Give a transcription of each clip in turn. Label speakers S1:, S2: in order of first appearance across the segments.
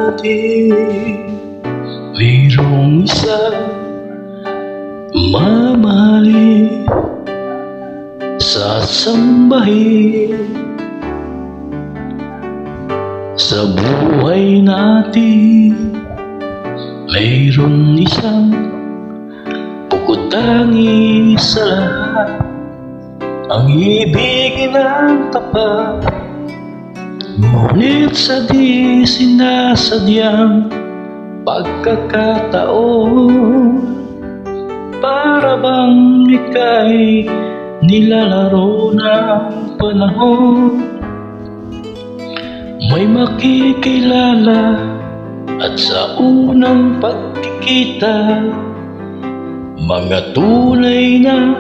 S1: natin mayroong isang mamahalin, sasambahin sa buhay natin. Mayroon isang pagkutangi sa lahat, ang ibigin ng tapat, ngunit sa di sinasadyang pagkakataon, para bang ika'y nilalaro ng panahon. May makikilala at sa unang pagkikita, mga tunay na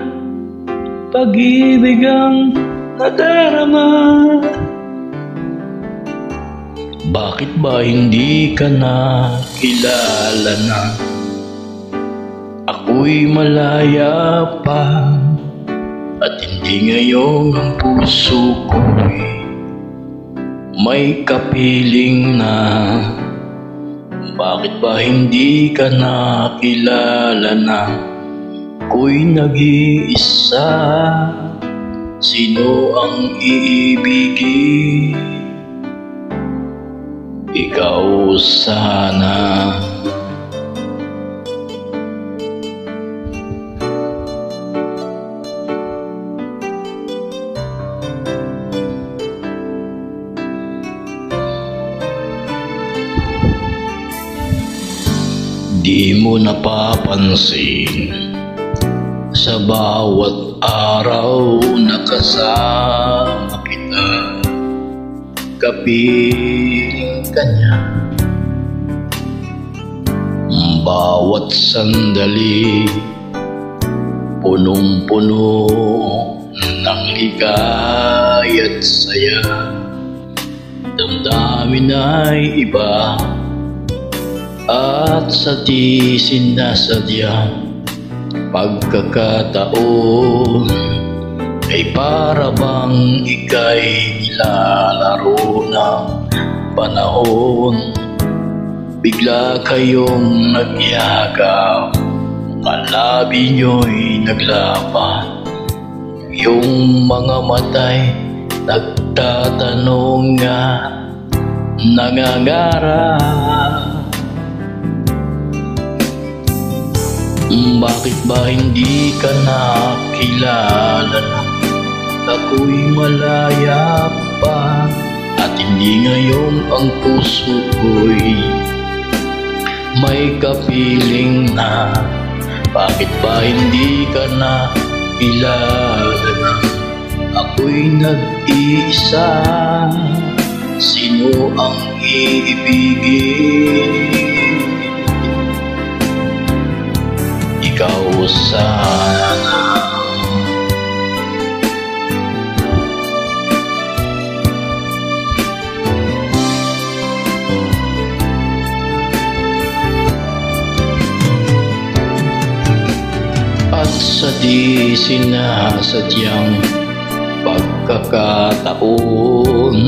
S1: pag-ibig ang nadarama. Bakit ba hindi ka nakilala na? Ako'y malaya pa, at hindi ngayon ang puso ko'y may kapiling na. Bakit ba hindi ka nakilala na? Ako'y nag-iisa, sino ang iibigin? Ikaw sana. Di mo napapansin, sa bawat araw nakasama kita, kapiling ka niya. Bawat sandali punong-puno ng ligaya't saya, damdamin ay iba, at sa di sinasadyang pagkakataon, ay para bang ika'y nilalaro ng panahon. Bigla kayong nagyakap, kalabi nyo'y naglapat, yung mga matay nagtatanong nga, nangangarap. Bakit ba hindi ka nakilala na? Ako'y malaya pa, at hindi ngayon ang puso ko'y may kapiling na. Bakit ba hindi ka nakilala na? Ako'y nag-iisa, sino ang iibigin? Ikaw sana. At sa di sinasadyang pagkakataon,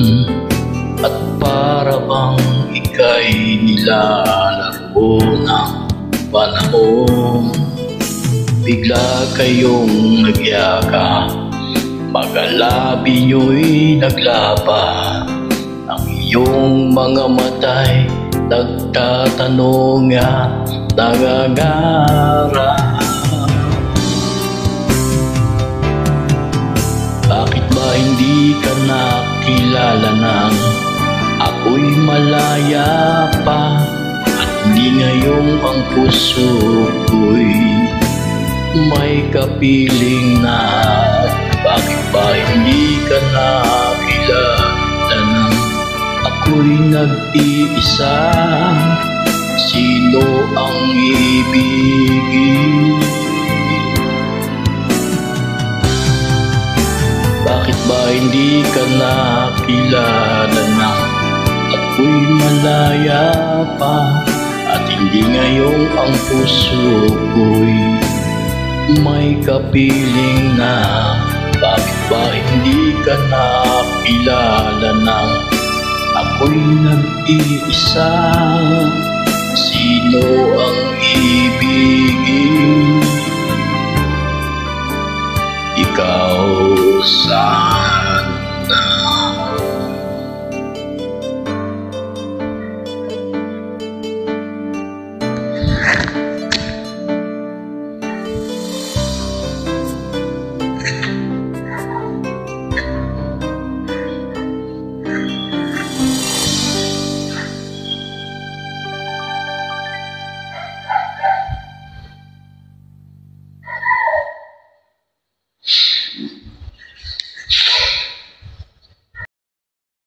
S1: at para bang ika'y nilalaro ng panahon, bigla kayong nagyaka, magalabi nyo'y naglapa, ang iyong mga matay nagtatanong nga, nangangarap. Bakit ba hindi ka nakilala nang ako'y malaya pa, at hindi ngayong ang puso ko'y may kapiling na? Bakit ba hindi ka nakilala nang ako'y nag-iisa, sino ang iibigin? Bakit ba hindi ka nakilala na? Ako'y malaya pa, at hindi ngayong ang puso ko'y may kapiling na. Bakit ba hindi ka nakilala na? ako'y nag-iisa. Sino